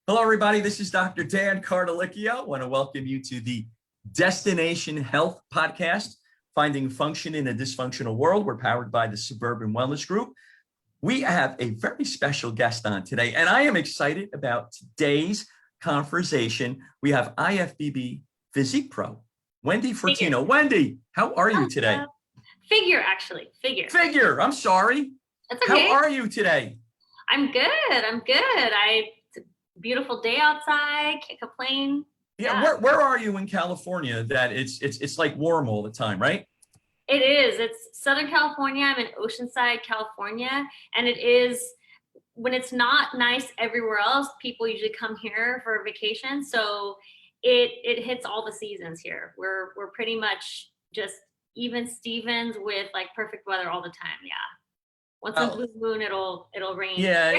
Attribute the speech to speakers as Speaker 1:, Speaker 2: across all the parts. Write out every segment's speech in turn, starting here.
Speaker 1: Hello, everybody. This is Dr. Dan Cardalicchio. I want to welcome you to the Destination Health Podcast, Finding Function in a Dysfunctional World. We're powered by the Suburban Wellness Group. We have a very special guest on today, and I am excited about today's conversation. We have IFBB Physique Pro, Wendy Fortino. Wendy, how are you today?
Speaker 2: Figure, actually.
Speaker 1: Figure. I'm sorry.
Speaker 2: That's okay.
Speaker 1: How are you today?
Speaker 2: I'm good. It's a beautiful day outside. Can't complain.
Speaker 1: Yeah. Where are you in California that it's like warm all the time, right?
Speaker 2: It is. It's Southern California. I'm in Oceanside, California. And it is, when it's not nice everywhere else, people usually come here for a vacation. So it hits all the seasons here. We're pretty much just even Stevens with like perfect weather all the time. Yeah. Once in blue moon, it'll rain.
Speaker 1: Yeah,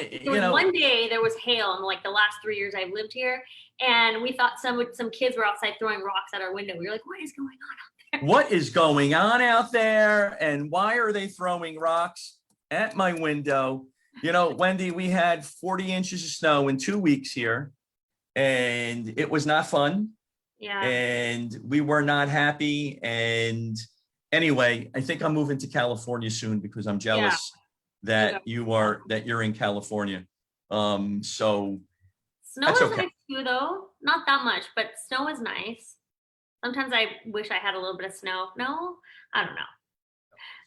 Speaker 2: one day there was hail in like the last 3 years I've lived here, and we thought some kids were outside throwing rocks at our window. We were like, "What is going on out there?
Speaker 1: What is going on out there? And why are they throwing rocks at my window?" You know, Wendy, we had 40 inches of snow in 2 weeks here, and it was not fun.
Speaker 2: Yeah.
Speaker 1: And we were not happy. And anyway, I think I'm moving to California soon because I'm jealous.
Speaker 2: Yeah.
Speaker 1: That you're in California. So
Speaker 2: snow is
Speaker 1: okay.
Speaker 2: Nice too, though. Not that much, but snow is nice. Sometimes I wish I had a little bit of snow. No, I don't know.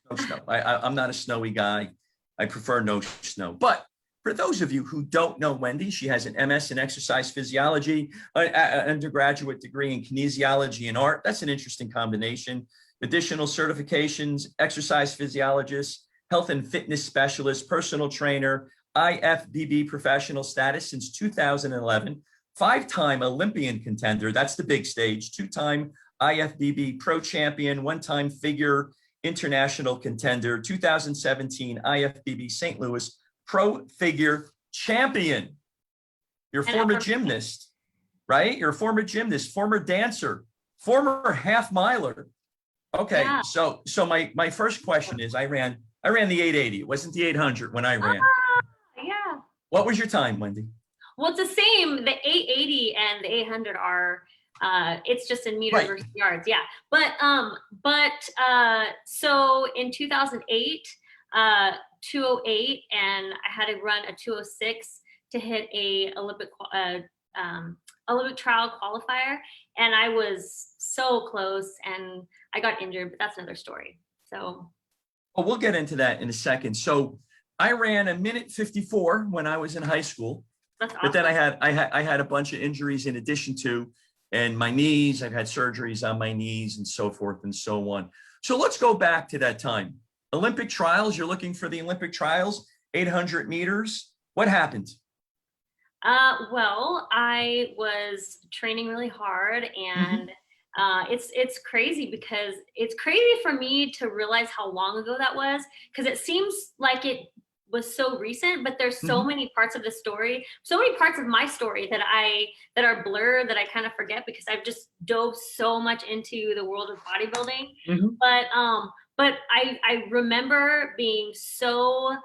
Speaker 1: No snow. I'm not a snowy guy. I prefer no snow. But for those of you who don't know Wendy, she has an MS in exercise physiology, an undergraduate degree in kinesiology and art. That's an interesting combination. Additional certifications: exercise physiologist, health and fitness specialist, personal trainer, IFBB Professional status since 2011, five-time Olympian contender, that's the big stage, two-time IFBB Pro Champion, one-time Figure International Contender, 2017 IFBB St. Louis Pro Figure Champion. You're a former gymnast, right? You're a former gymnast, former dancer, former half miler. Okay, yeah. So my first question is, I ran the 880. It wasn't the 800 when I ran.
Speaker 2: Yeah.
Speaker 1: What was your time, Wendy?
Speaker 2: Well, it's the same. The 880 and the 800 are, it's just in meters versus yards. Yeah. But so in 2008, 208, and I had to run a 206 to hit a Olympic trial qualifier. And I was so close and I got injured, but that's another story. So.
Speaker 1: Well, we'll get into that in a second. So I ran a minute 54 when I was in high school.
Speaker 2: That's awesome.
Speaker 1: But then I had a bunch of injuries in addition to, and my knees, I've had surgeries on my knees and so forth and so on. So let's go back to that time. Olympic trials, you're looking for the Olympic trials, 800 meters. What happened?
Speaker 2: Well, I was training really hard, and it's crazy because it's crazy for me to realize how long ago that was, because it seems like it was so recent, but there's so many parts of the story, so many parts of my story that are blurred, that I kind of forget because I've just dove so much into the world of bodybuilding. But I remember being so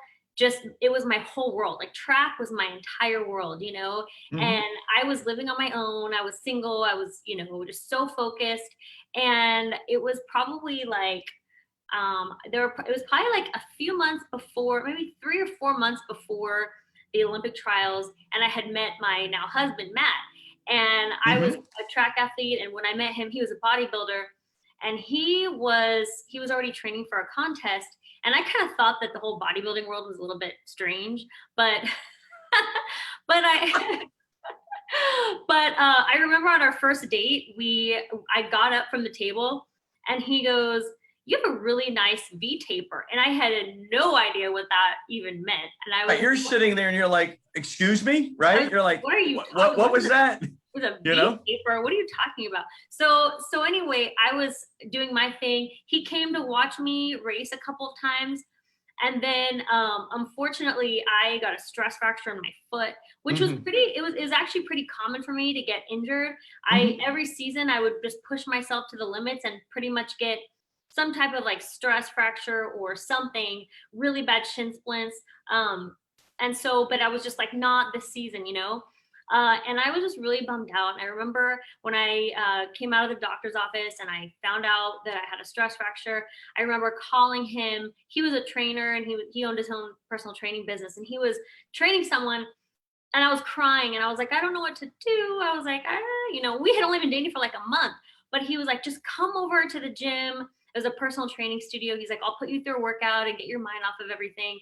Speaker 2: it was my whole world. Like track was my entire world, you know, and I was living on my own. I was single. I was, you know, just so focused. And it was probably like, it was probably like a few months before, maybe 3 or 4 months before the Olympic trials. And I had met my now husband, Matt, and I was a track athlete. And when I met him, he was a bodybuilder, and he was already training for a contest. And I kind of thought that the whole bodybuilding world was a little bit strange, but I remember on our first date, I got up from the table and he goes, "You have a really nice V taper." And I had no idea what that even meant. And I was,
Speaker 1: you're sitting there and you're like, "Excuse me," right? You're like, "What are you? What was that?"
Speaker 2: With a V taper, what are you talking about? So anyway, I was doing my thing. He came to watch me race a couple of times. And then, unfortunately, I got a stress fracture in my foot, which was it was actually pretty common for me to get injured. Every season I would just push myself to the limits and pretty much get some type of like stress fracture or something, really bad shin splints. And so, but I was just like, not this season, you know? And I was just really bummed out. And I remember when I came out of the doctor's office and I found out that I had a stress fracture, I remember calling him. He was a trainer and he owned his own personal training business, and he was training someone. And I was crying and I was like, I don't know what to do. I was like, we had only been dating for like a month, but he was like, just come over to the gym. It was a personal training studio. He's like, I'll put you through a workout and get your mind off of everything.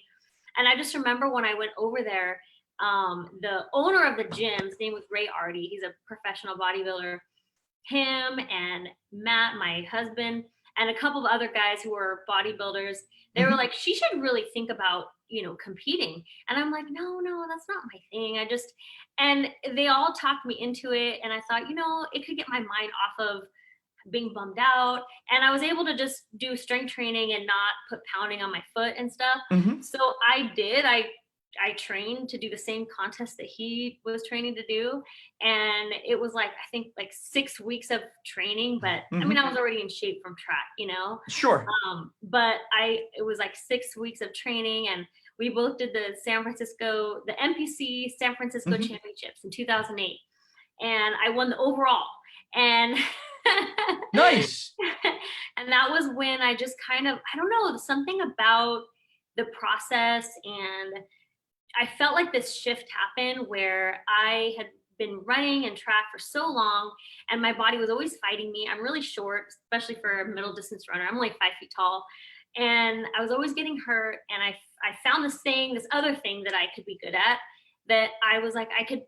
Speaker 2: And I just remember when I went over there, the owner of the gym, his name was Ray Artie. He's a professional bodybuilder. Him and Matt, my husband, and a couple of other guys who were bodybuilders, they were like, she should really think about, competing. And I'm like, no, that's not my thing. And they all talked me into it. And I thought, it could get my mind off of being bummed out. And I was able to just do strength training and not put pounding on my foot and stuff. So I did. I trained to do the same contest that he was training to do. And it was like, I think like 6 weeks of training, but I mean, I was already in shape from track,
Speaker 1: Sure.
Speaker 2: But it was like 6 weeks of training, and we both did the NPC San Francisco Championships in 2008. And I won the overall. And
Speaker 1: nice.
Speaker 2: And that was when I just kind of, I don't know, something about the process, and I felt like this shift happened where I had been running and track for so long, and my body was always fighting me. I'm really short, especially for a middle distance runner. I'm like 5 feet tall, and I was always getting hurt. And I found this other thing that I could be good at, that I was like, I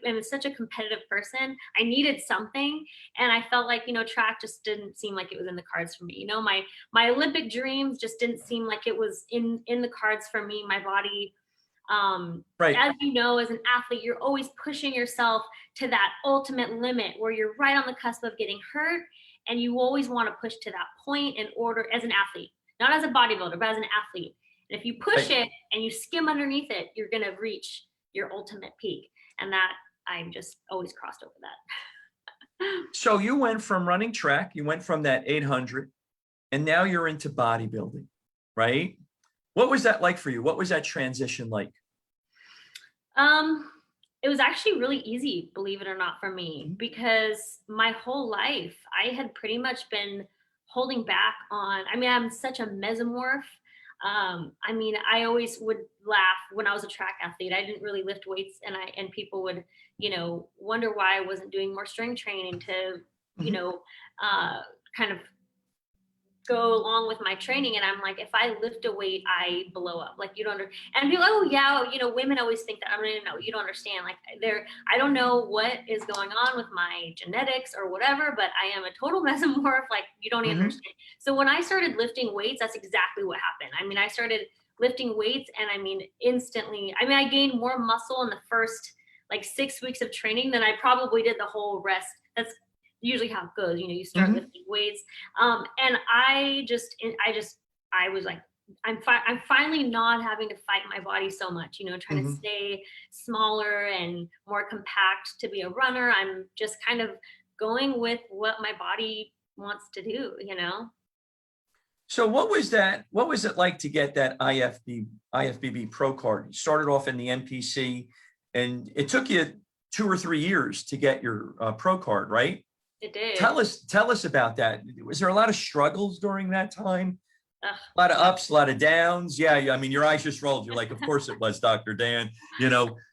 Speaker 2: am such a competitive person. I needed something. And I felt like, track just didn't seem like it was in the cards for me. My Olympic dreams just didn't seem like it was in the cards for me. My body,
Speaker 1: right.
Speaker 2: As as an athlete, you're always pushing yourself to that ultimate limit where you're right on the cusp of getting hurt. And you always want to push to that point in order, as an athlete, not as a bodybuilder, but as an athlete. And if you push it and you skim underneath it, you're going to reach your ultimate peak. And that, I just always crossed over that.
Speaker 1: So you went from running track, you went from that 800, and now you're into bodybuilding, right? What was that like for you? What was that transition like?
Speaker 2: It was actually really easy, believe it or not, for me, because my whole life I had pretty much been holding back on, I'm such a mesomorph. I always would laugh when I was a track athlete. I didn't really lift weights, and people would, wonder why I wasn't doing more strength training to, kind of go along with my training. And I'm like, if I lift a weight, I blow up. Like, you don't and be like, oh yeah, women always think that. I'm like, no, you don't understand. Like, I don't know what is going on with my genetics or whatever, but I am a total mesomorph. Like, you don't even understand. So when I started lifting weights, that's exactly what happened. I started lifting weights, and instantly, I gained more muscle in the first like 6 weeks of training than I probably did the whole rest. That's usually how it goes. You start lifting weights. And I was like, I'm finally not having to fight my body so much, trying to stay smaller and more compact to be a runner. I'm just kind of going with what my body wants to do,
Speaker 1: So what was that? What was it like to get that IFBB Pro card? You started off in the NPC, and it took you 2 or 3 years to get your Pro card, right?
Speaker 2: It did.
Speaker 1: Tell us about that. Was there a lot of struggles during that time?
Speaker 2: Ugh.
Speaker 1: A lot of ups, a lot of downs. Yeah, your eyes just rolled. You're like, of course it was, Dr. Dan.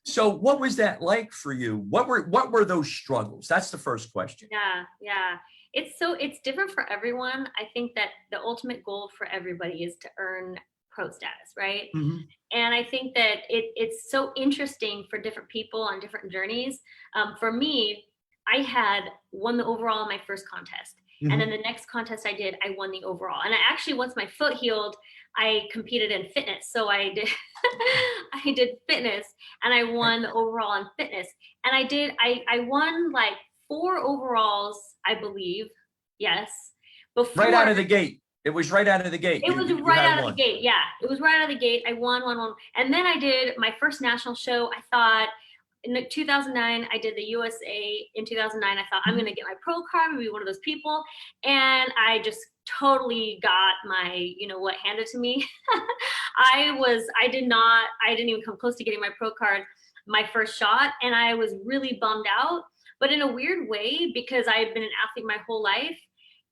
Speaker 1: So what was that like for you? What were those struggles? That's the first question.
Speaker 2: Yeah. It's different for everyone. I think that the ultimate goal for everybody is to earn pro status, right? And I think that it's so interesting for different people on different journeys. For me, I had won the overall in my first contest. And then the next contest I did, I won the overall. And I actually, once my foot healed, I competed in fitness. So I did, I did fitness, and I won the overall in fitness. And I won like 4 overalls, I believe. Yes. Before,
Speaker 1: right out of the gate. It was right out of the gate.
Speaker 2: It was right out of the gate. Yeah. It was right out of the gate. I won. And then I did my first national show. I thought, in 2009, I did the USA. In 2009, I thought, I'm going to get my pro card. I'm going to be one of those people. And I just totally got my, what handed to me. I didn't even come close to getting my pro card. my first shot, and I was really bummed out, but in a weird way, because I had been an athlete my whole life.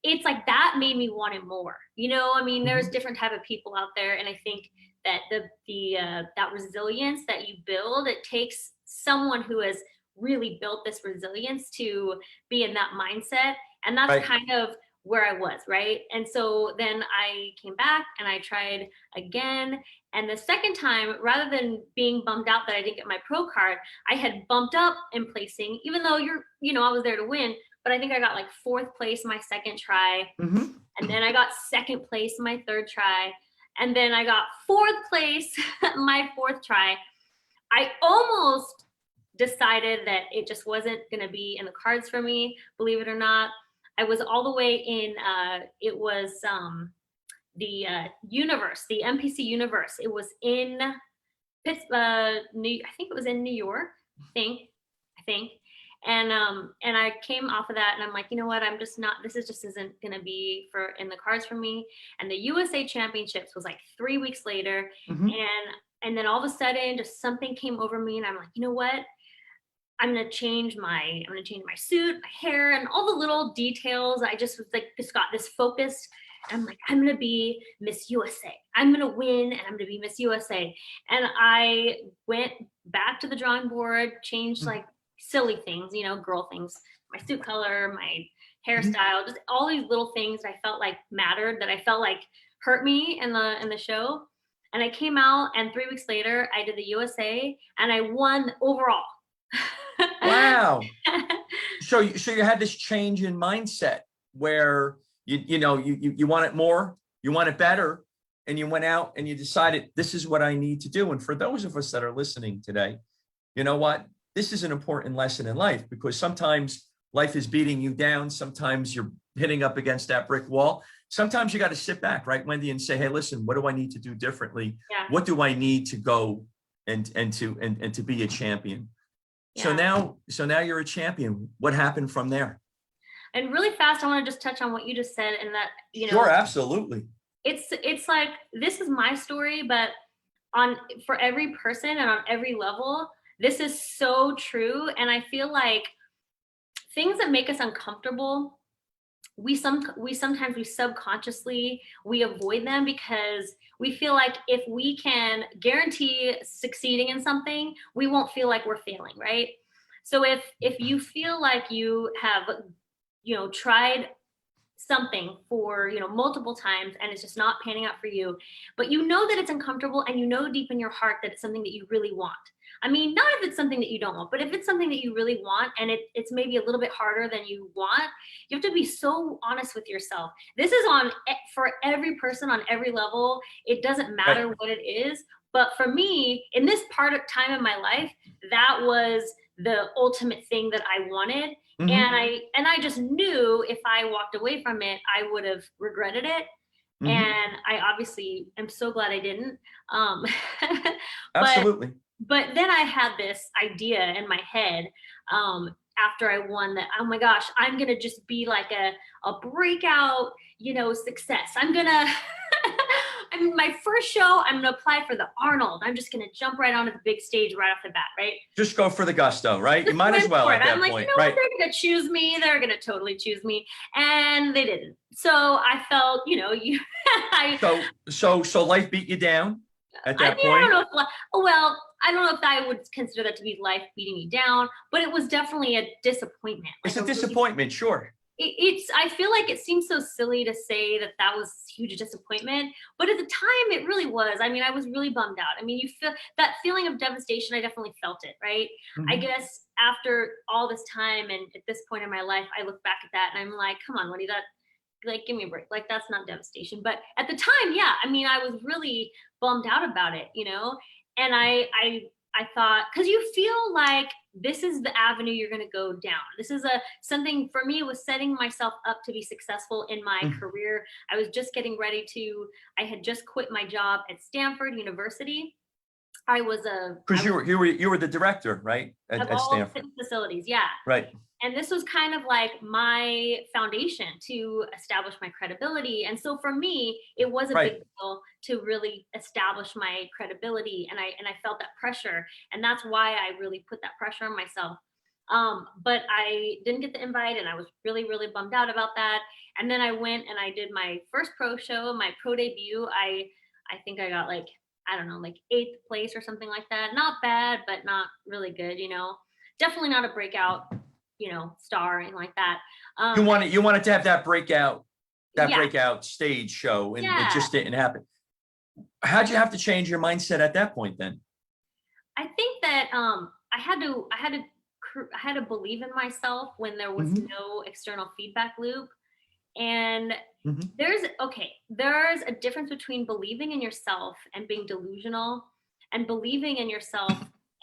Speaker 2: It's like that made me want it more. You know, I mean, there's different type of people out there, and I think that that resilience that you build, it takes someone who has really built this resilience to be in that mindset, and that's kind of where I was, right? And so then I came back and I tried again. And the second time, rather than being bummed out that I didn't get my pro card, I had bumped up in placing, even though I was there to win, but I think I got like 4th place my second try. And then I got 2nd place my 3rd try. And then I got 4th place my 4th try. I almost decided that it just wasn't going to be in the cards for me, believe it or not. I was all the way in, it was the universe, the MPC universe. It was in I think it was in New York, I think. And I came off of that and I'm like, you know what, I'm just not, this just isn't going to be in the cards for me. And the USA Championships was like 3 weeks later. And then all of a sudden just something came over me and I'm like, you know what? I'm gonna change my suit, my hair, and all the little details. I just was like, just got this focused. I'm like, I'm gonna be Miss USA. I'm gonna win, and I'm gonna be Miss USA. And I went back to the drawing board, changed like silly things, girl things, my suit color, my hairstyle, just all these little things that I felt like mattered, that I felt like hurt me in the show. And I came out, and 3 weeks later, I did the USA, and I won overall.
Speaker 1: Wow. So you had this change in mindset where you want it more, you want it better, and you went out and you decided this is what I need to do. And for those of us that are listening today, you know what? This is an important lesson in life, because sometimes life is beating you down. Sometimes you're hitting up against that brick wall. Sometimes you got to sit back, right, Wendy, and say, hey, listen, what do I need to do differently?
Speaker 2: Yeah.
Speaker 1: What do I need to go and to be a champion? Yeah. So now you're a champion. What happened from there?
Speaker 2: And really fast, I want to just touch on what you just said, and that,
Speaker 1: Sure, absolutely.
Speaker 2: It's like, this is my story, but for every person and on every level, this is so true. And I feel like things that make us uncomfortable, we subconsciously avoid them, because we feel like if we can guarantee succeeding in something, we won't feel like we're failing, right? So if you feel like you have tried something for multiple times and it's just not panning out for you, but you know that it's uncomfortable, and deep in your heart that it's something that you really want. I mean, not if it's something that you don't want, but if it's something that you really want and it's maybe a little bit harder than you want, you have to be so honest with yourself. This is for every person on every level. It doesn't matter what it is. But for me, in this time in my life, that was the ultimate thing that I wanted. And I just knew if I walked away from it, I would have regretted it. And I obviously am so glad I didn't.
Speaker 1: Absolutely.
Speaker 2: But then I had this idea in my head after I won that, oh my gosh, I'm going to just be like a breakout, success. I'm going to, my first show, I'm going to apply for the Arnold. I'm just going to jump right onto the big stage right off the bat, right?
Speaker 1: Just go for the gusto, right? You might as well at that point, right?
Speaker 2: They're going to choose me. They're going to totally choose me. And they didn't. So I felt,
Speaker 1: So life beat you down at that point?
Speaker 2: I don't know if I would consider that to be life beating me down, but it was definitely a disappointment.
Speaker 1: It's a disappointment, sure.
Speaker 2: I feel like it seems so silly to say that was huge disappointment, but at the time it really was. I mean, I was really bummed out. I mean, you feel that feeling of devastation. I definitely felt it, right? I guess after all this time and at this point in my life, I look back at that and I'm like, come on, Wendy, give me a break. Like, that's not devastation. But at the time, yeah, I mean, I was really bummed out about it, and I thought, because you feel like this is the avenue you're going to go down. This is something for me, was setting myself up to be successful in my career. I was just getting ready I had just quit my job at Stanford University. I was
Speaker 1: because you were the director, right? At
Speaker 2: all
Speaker 1: Stanford
Speaker 2: facilities. Yeah.
Speaker 1: Right.
Speaker 2: And this was kind of like my foundation to establish my credibility. And so for me, it was a big deal to really establish my credibility. And I felt that pressure. And that's why I really put that pressure on myself. But I didn't get the invite, and I was really, really bummed out about that. And then I went and I did my first pro show, my pro debut. I think I got like, I don't know, like 8th place or something like that. Not bad, but not really good, you know. Definitely not a breakout, you know, star or anything like that.
Speaker 1: You wanted to have that breakout stage show, and it just didn't happen. How'd you have to change your mindset at that point then?
Speaker 2: I think that I had to believe in myself when there was no external feedback loop. And there's a difference between believing in yourself and being delusional, and believing in yourself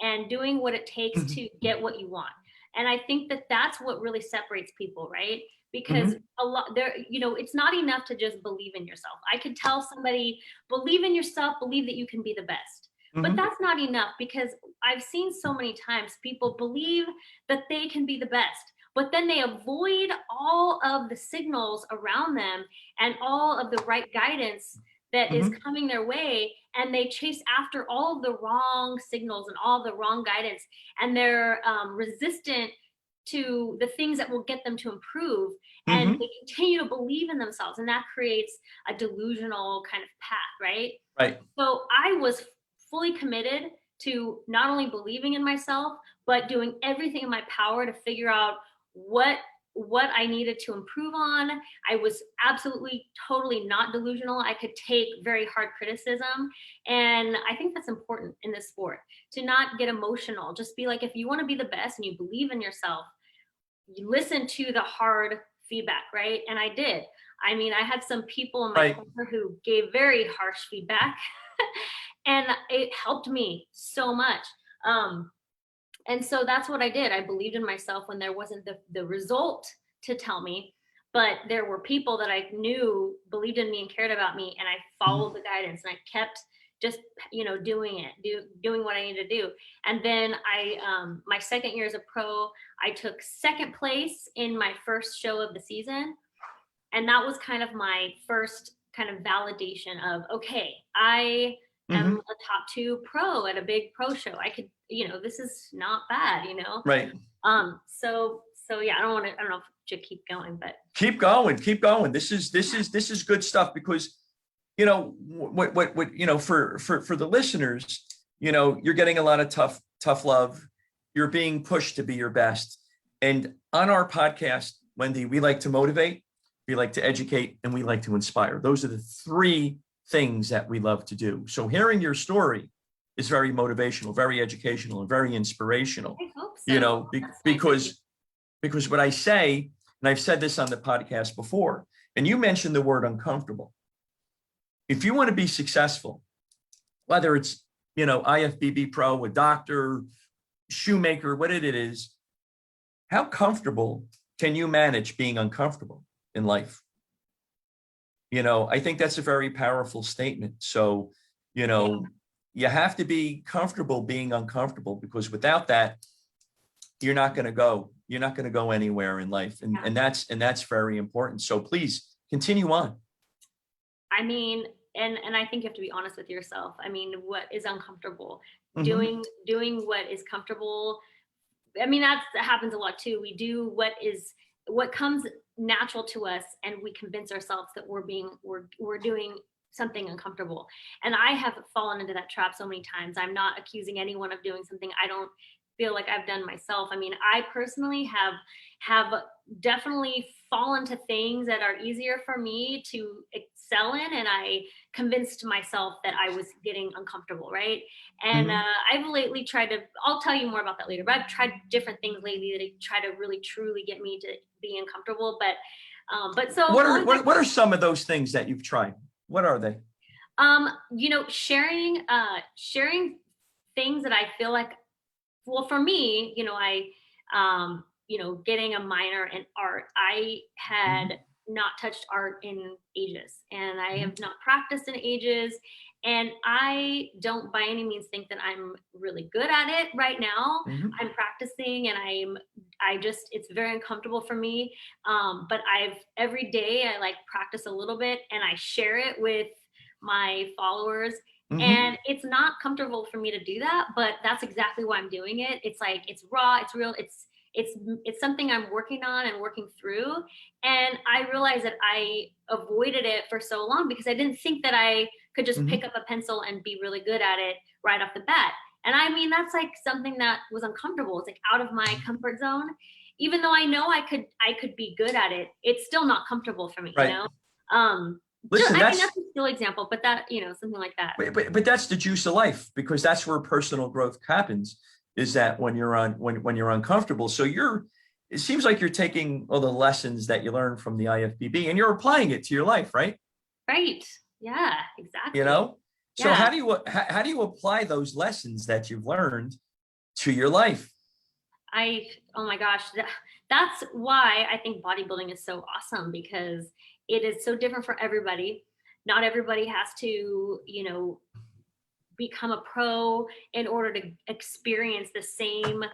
Speaker 2: and doing what it takes to get what you want. And I think that that's what really separates people, right? Because it's not enough to just believe in yourself. I could tell somebody, believe in yourself, believe that you can be the best. But that's not enough, because I've seen so many times people believe that they can be the best, but then they avoid all of the signals around them and all of the right guidance that is coming their way, and they chase after all of the wrong signals and all of the wrong guidance, and they're resistant to the things that will get them to improve, and they continue to believe in themselves, and that creates a delusional kind of path, right?
Speaker 1: Right.
Speaker 2: So I was fully committed to not only believing in myself, but doing everything in my power to figure out what I needed to improve on. I was absolutely, totally not delusional. I could take very hard criticism. And I think that's important in this sport, to not get emotional. Just be like, if you want to be the best and you believe in yourself, you listen to the hard feedback, right? And I did. I mean, I had some people in my corner who gave very harsh feedback and it helped me so much. And so that's what I did. I believed in myself when there wasn't the result to tell me, but there were people that I knew believed in me and cared about me, and I followed the guidance, and I kept just, doing what I needed to do. And then my second year as a pro, I took 2nd place in my first show of the season. And that was kind of my first kind of validation of, okay, I am a top 2 pro at a big pro show. I could, this is not bad,
Speaker 1: Right.
Speaker 2: So yeah, I don't know if I should keep going, but
Speaker 1: keep going. This is good stuff, because, what for the listeners, you're getting a lot of tough love. You're being pushed to be your best. And on our podcast, Wendy, we like to motivate, we like to educate, and we like to inspire. Those are the 3 things that we love to do. So hearing your story is very motivational, very educational, and very inspirational.
Speaker 2: I hope so.
Speaker 1: Because what I say, and I've said this on the podcast before, and you mentioned the word uncomfortable. If you want to be successful, whether it's, IFBB Pro, a doctor, shoemaker, what it is, how comfortable can you manage being uncomfortable in life? I think that's a very powerful statement. So, you have to be comfortable being uncomfortable, because without that, you're not going to go anywhere in life. And that's very important. So please continue on.
Speaker 2: I mean, and I think you have to be honest with yourself. I mean, what is uncomfortable? Doing what is comfortable. I mean, that happens a lot too. We do what comes natural to us, and we convince ourselves that we're doing something uncomfortable. And I have fallen into that trap so many times. I'm not accusing anyone of doing something I don't feel like I've done myself. I mean, I personally have definitely fallen to things that are easier for me to excel in, and I convinced myself that I was getting uncomfortable, right? And I've lately tried to, I'll tell you more about that later, but I've tried different things lately that try to really truly get me to be uncomfortable. But so
Speaker 1: what are some of those things that you've tried? What are they?
Speaker 2: Sharing things that I feel like, well, for me, getting a minor in art, I had not touched art in ages, and I have not practiced in ages. And I don't by any means think that I'm really good at it right now. I'm practicing, and I'm it's very uncomfortable for me. But every day I like practice a little bit and I share it with my followers. And it's not comfortable for me to do that, but that's exactly why I'm doing it. It's like, it's raw, it's real, it's something I'm working on and working through. And I realized that I avoided it for so long because I didn't think that I could just pick up a pencil and be really good at it right off the bat. And I mean, that's like something that was uncomfortable. It's like out of my comfort zone. Even though I know I could be good at it, it's still not comfortable for me,
Speaker 1: Right.
Speaker 2: you know?
Speaker 1: Listen,
Speaker 2: I mean, that's a still example, but that, something like that.
Speaker 1: But that's the juice of life, because that's where personal growth happens, is that when you're uncomfortable. So it seems like you're taking all the lessons that you learned from the IFBB and you're applying it to your life, right?
Speaker 2: Right. Yeah, exactly.
Speaker 1: So
Speaker 2: Yeah.
Speaker 1: how do you apply those lessons that you've learned to your life?
Speaker 2: Oh my gosh, that's why I think bodybuilding is so awesome, because it is so different for everybody. Not everybody has to, become a pro in order to experience the same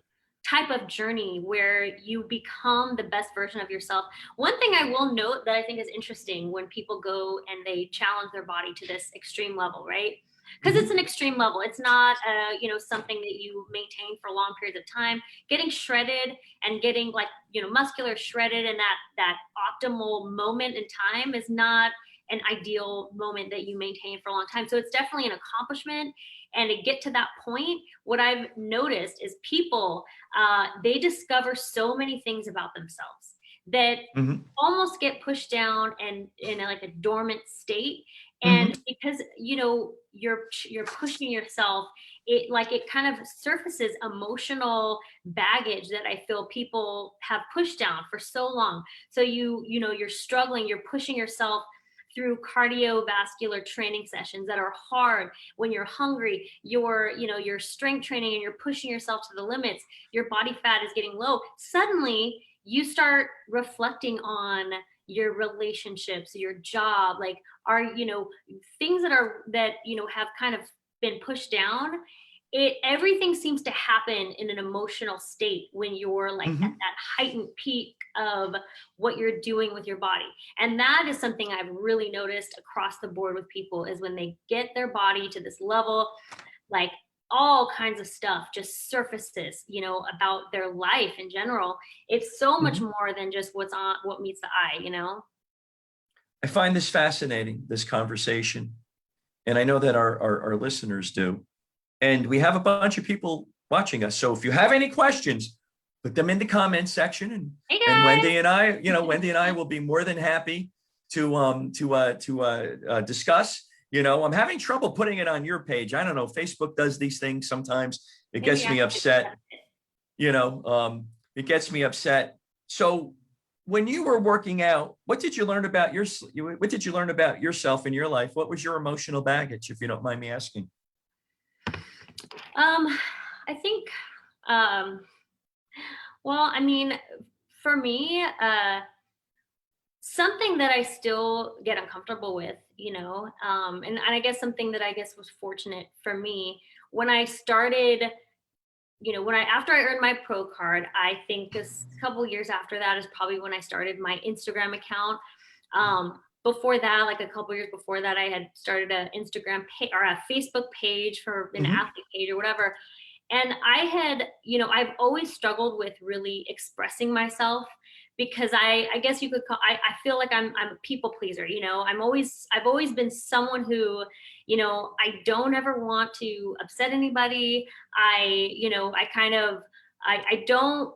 Speaker 2: type of journey where you become the best version of yourself. One thing I will note that I think is interesting when people go and they challenge their body to this extreme level, right? Because it's an extreme level. It's not, something that you maintain for long periods of time. Getting shredded and getting muscular shredded and that optimal moment in time is not an ideal moment that you maintain for a long time. So it's definitely an accomplishment. And to get to that point, what I've noticed is people, they discover so many things about themselves that almost get pushed down and in like a dormant state. And because, you're pushing yourself, it kind of surfaces emotional baggage that I feel people have pushed down for so long. So you're struggling, you're pushing yourself through cardiovascular training sessions that are hard. When you're hungry, you're strength training and you're pushing yourself to the limits, your body fat is getting low. Suddenly you start reflecting on your relationships, your job, like things that have kind of been pushed down. Everything seems to happen in an emotional state when you're like at that heightened peak of what you're doing with your body. And that is something I've really noticed across the board with people, is when they get their body to this level, like all kinds of stuff just surfaces, about their life in general. It's so much more than just what meets the eye,
Speaker 1: I find this fascinating, this conversation. And I know that our listeners do. And we have a bunch of people watching us. So if you have any questions, put them in the comments section, and Wendy and I will be more than happy to discuss. I'm having trouble putting it on your page. I don't know. Facebook does these things sometimes. It gets me upset. It gets me upset. So when you were working out, what did you learn about yourself in your life? What was your emotional baggage, if you don't mind me asking?
Speaker 2: I think, for me, something that I still get uncomfortable with, and I guess something that I guess was fortunate for me when I started, after I earned my pro card. I think a couple years after that is probably when I started my Instagram account. Before that, like a couple years before that, I had started an Instagram page or a Facebook page for an athlete page or whatever. And I had, I've always struggled with really expressing myself, because I guess you could call, I feel like I'm a people pleaser. I've always been someone who, I don't ever want to upset anybody. I don't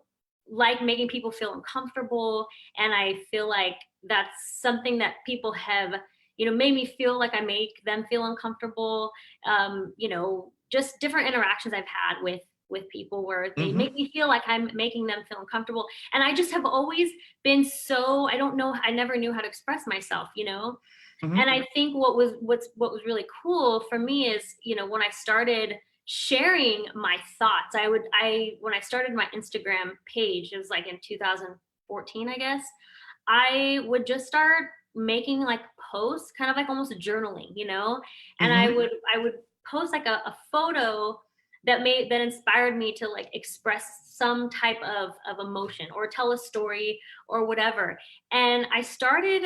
Speaker 2: like making people feel uncomfortable. And I feel like that's something that people have, made me feel like I make them feel uncomfortable. Just different interactions I've had with people where they make me feel like I'm making them feel uncomfortable. And I just have always been I never knew how to express myself, And I think what was really cool for me is, when I started sharing my thoughts, when I started my Instagram page, it was like in 2014, I guess, I would just start making like posts, kind of like almost journaling, and I would post like a photo that inspired me to like express some type of emotion or tell a story or whatever. And I started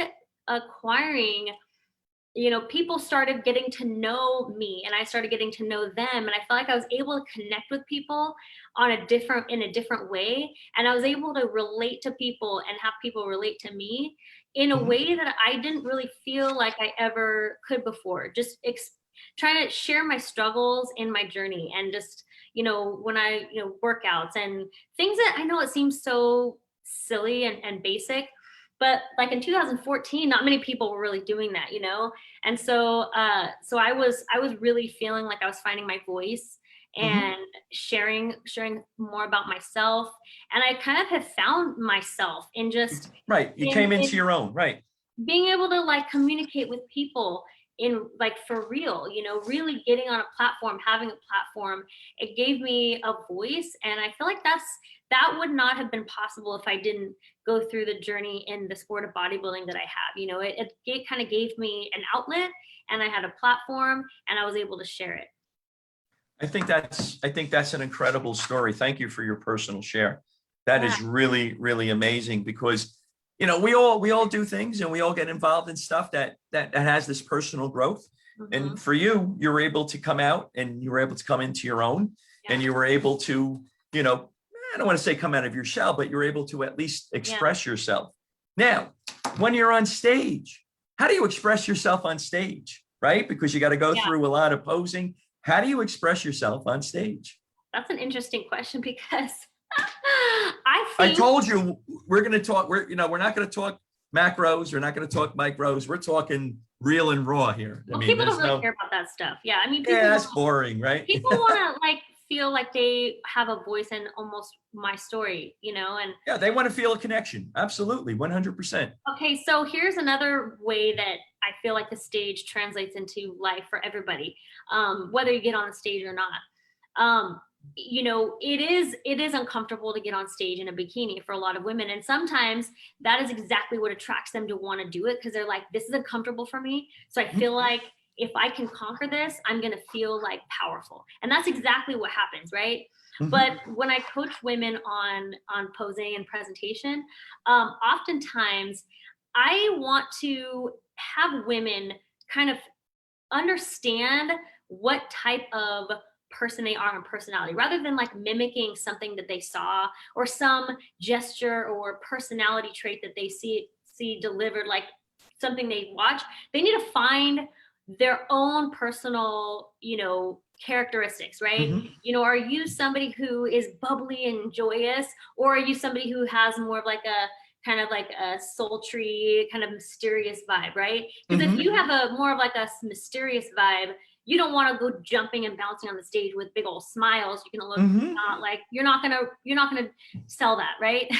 Speaker 2: acquiring, people started getting to know me and I started getting to know them. And I felt like I was able to connect with people in a different way. And I was able to relate to people and have people relate to me in a way that I didn't really feel like I ever could before. Just trying to share my struggles in my journey and just, when I, workouts and things that I know it seems so silly and basic, but like in 2014, not many people were really doing that, And so, so I was really feeling like I was finding my voice and sharing more about myself. And I kind of have found myself in just,
Speaker 1: right. You came into your own, right.
Speaker 2: Being able to like communicate with people in like for real, really getting on a platform, having a platform, it gave me a voice. And I feel like that would not have been possible if I didn't go through the journey in the sport of bodybuilding that I have. It kind of gave me an outlet and I had a platform and I was able to share it.
Speaker 1: I think that's an incredible story. Thank you for your personal share. That is really, really amazing because, we all do things and we all get involved in stuff that has this personal growth. And for you, you're able to come out and you were able to come into your own and you were able to, I don't want to say come out of your shell, but you're able to at least express yourself. Now, when you're on stage, how do you express yourself on stage, right? Because you got to go through a lot of posing. How do you express yourself on stage?
Speaker 2: That's an interesting question because
Speaker 1: I told you we're going to talk. We're not going to talk macros. We're not going to talk micros. We're talking real and raw here.
Speaker 2: Well, people don't really care about that stuff. Yeah, I mean,
Speaker 1: that's boring, right?
Speaker 2: People want to like feel like they have a voice in almost my story, and
Speaker 1: they want to feel a connection. Absolutely, 100%.
Speaker 2: Okay, so here's another way that I feel like the stage translates into life for everybody, whether you get on the stage or not. It is uncomfortable to get on stage in a bikini for a lot of women. And sometimes that is exactly what attracts them to want to do it because they're like, this is uncomfortable for me. So I feel like if I can conquer this, I'm going to feel like powerful. And that's exactly what happens, right? But when I coach women on posing and presentation, oftentimes I want to have women kind of understand what type of person they are and personality rather than like mimicking something that they saw or some gesture or personality trait that they see delivered, like something they watch. They need to find their own personal, characteristics, right? Are you somebody who is bubbly and joyous, or are you somebody who has more of like a kind of like a sultry, kind of mysterious vibe, right? Because if you have a more of like a mysterious vibe, you don't want to go jumping and bouncing on the stage with big old smiles. You can look not like you're not gonna sell that, right?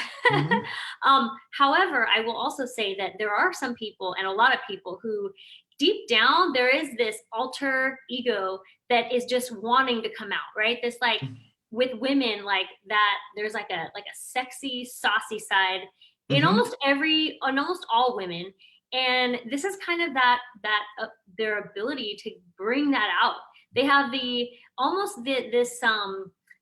Speaker 2: However, I will also say that there are some people and a lot of people who deep down there is this alter ego that is just wanting to come out, right? This like with women like that, there's like a sexy, saucy side in almost all women. And this is kind of that their ability to bring that out. They have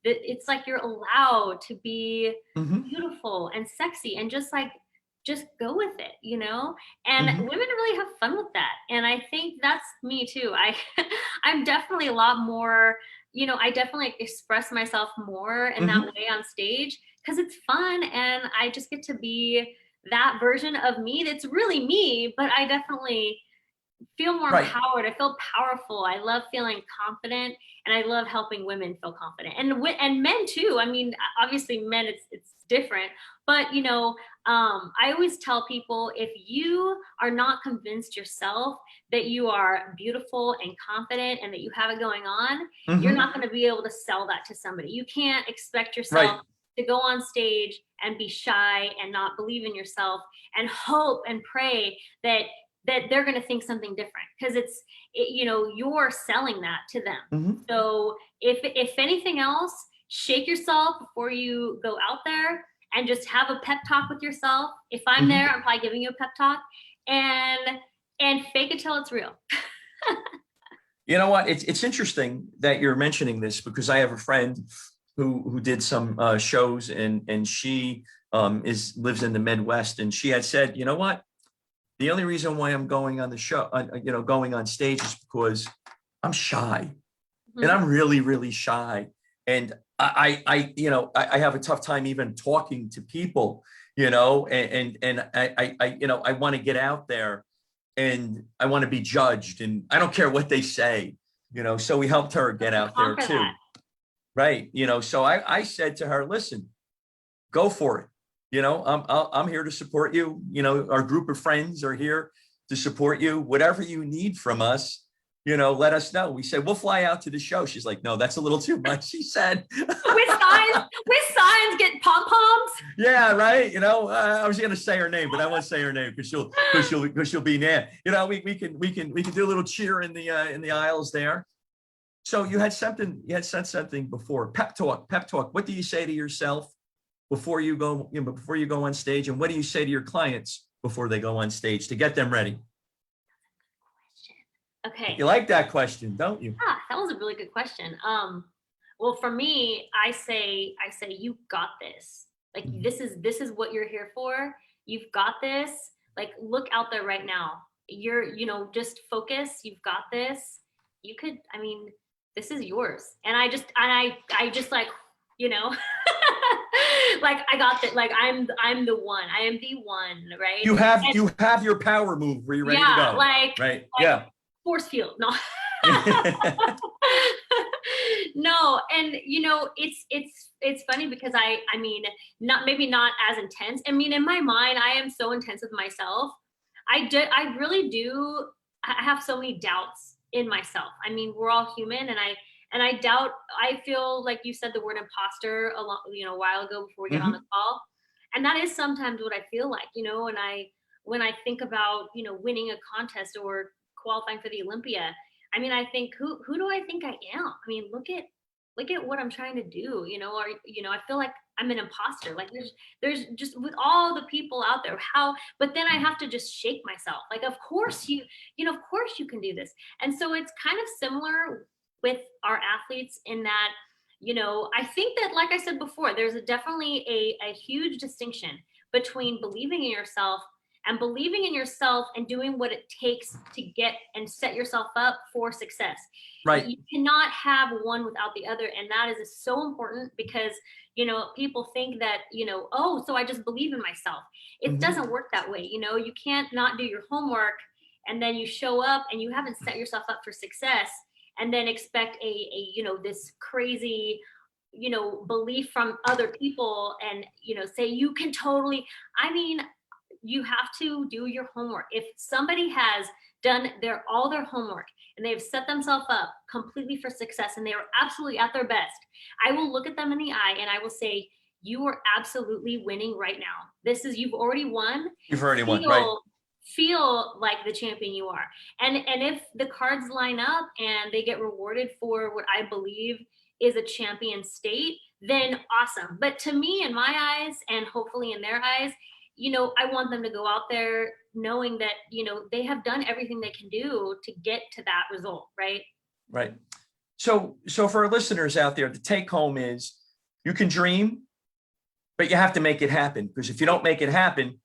Speaker 2: it's like you're allowed to be beautiful and sexy and just go with it, and women really have fun with that. And I think that's me too. I'm definitely a lot more, I definitely express myself more in that way on stage because it's fun and I just get to be that version of me that's really me, but I definitely feel more empowered. I feel powerful. I love feeling confident and I love helping women feel confident and men too. I mean, obviously men, it's different, but I always tell people if you are not convinced yourself that you are beautiful and confident and that you have it going on, you're not going to be able to sell that to somebody. You can't expect yourself to go on stage and be shy and not believe in yourself and hope and pray that they're going to think something different because you're selling that to them. So if anything else, shake yourself before you go out there and just have a pep talk with yourself. If I'm there, I'm probably giving you a pep talk and fake it till it's real.
Speaker 1: You know what? It's interesting that you're mentioning this because I have a friend who did some shows, and she lives in the Midwest, and she had said, you know what? The only reason why I'm going on the show, going on stage is because I'm shy, and I'm really, really shy. And I have a tough time even talking to people, and I want to get out there, and I want to be judged, and I don't care what they say, so we helped her get out there too. Right. So I said to her, listen, go for it. I'm here to support you. Our group of friends are here to support you. Whatever you need from us, let us know. We said, we'll fly out to the show. She's like, no, that's a little too much. She said,
Speaker 2: with signs, get pom-poms.
Speaker 1: Yeah, right. I was going to say her name, but I won't say her name because she'll be there. We can do a little cheer in the aisles there. So you had said something before, pep talk. What do you say to yourself before you go, before you go on stage? And what do you say to your clients before they go on stage to get them ready?
Speaker 2: Okay.
Speaker 1: You like that question, don't you?
Speaker 2: Ah, that was a really good question. Well, for me, I say, you got this. Like, this is what you're here for. You've got this. Like, look out there right now. Just focus. You've got this. You could, this is yours. And I just like, like, I got that. Like, I'm the one. I am the one, right? You
Speaker 1: have your power move where you're ready to go. Right. Yeah.
Speaker 2: Force field. No. No. And it's funny because not as intense. In my mind, I am so intense with myself. I really do. I have so many doubts in myself. We're all human, and I doubt, I feel like you said the word imposter a while ago before we get on the call. And that is sometimes what I feel like, and when I think about, winning a contest or qualifying for the Olympia, I think, who do I think I am? Look at what I'm trying to do, or, I feel like I'm an imposter. Like, there's just, with all the people out there, but then I have to just shake myself. Like, of course you can do this. And so it's kind of similar with our athletes in that, I think that, like I said before, there's definitely a huge distinction between believing in yourself and doing what it takes to get and set yourself up for success.
Speaker 1: Right.
Speaker 2: You cannot have one without the other. And that is so important because, people think that, oh, so I just believe in myself. It doesn't work that way. You can't not do your homework and then you show up and you haven't set yourself up for success and then expect this crazy, belief from other people and, say you can totally, you have to do your homework. If somebody has done all their homework and they've set themselves up completely for success and they are absolutely at their best, I will look at them in the eye and I will say, you are absolutely winning right now. You've already won.
Speaker 1: You've already won, right?
Speaker 2: Feel like the champion you are. And if the cards line up and they get rewarded for what I believe is a champion state, then awesome. But to me, in my eyes, and hopefully in their eyes, I want them to go out there knowing that, they have done everything they can do to get to that result, right?
Speaker 1: Right. So for our listeners out there, the take home is you can dream, but you have to make it happen. Because if you don't make it happen,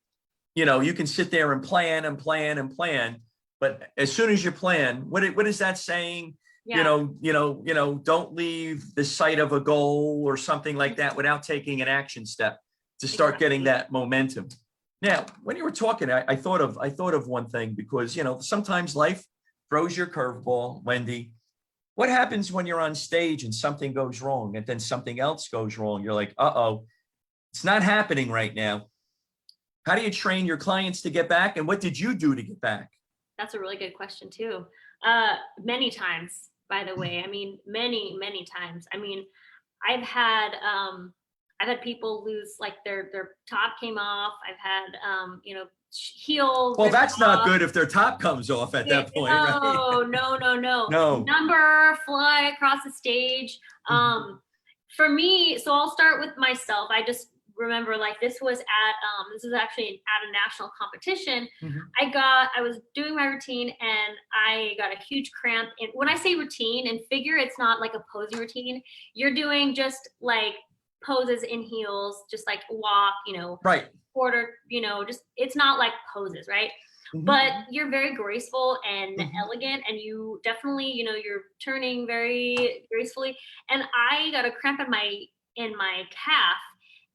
Speaker 1: you can sit there and plan and plan and plan. But as soon as you plan, what is that saying? Yeah. Don't leave the sight of a goal or something like that without taking an action step to start getting that momentum. Now, when you were talking, I thought of one thing because, sometimes life throws your curveball, Wendy. What happens when you're on stage and something goes wrong and then something else goes wrong? You're like, uh-oh, it's not happening right now. How do you train your clients to get back? And what did you do to get back?
Speaker 2: That's a really good question too. Many times, by the way, many, many times. I've had people lose, like their top came off. I've had, heel.
Speaker 1: Well, that's not good if their top comes off at that point.
Speaker 2: No,
Speaker 1: right?
Speaker 2: No. Number fly across the stage. For me, so I'll start with myself. I just remember, like, this was actually at a national competition.
Speaker 1: Mhm.
Speaker 2: I was doing my routine and I got a huge cramp. And when I say routine and figure, it's not like a posing routine. You're doing just like poses in heels, just like walk,
Speaker 1: Right.
Speaker 2: quarter, just, it's not like poses, right?
Speaker 1: Mhm.
Speaker 2: But you're very graceful and
Speaker 1: Mhm.
Speaker 2: elegant, and you definitely, you're turning very gracefully. And I got a cramp in my calf.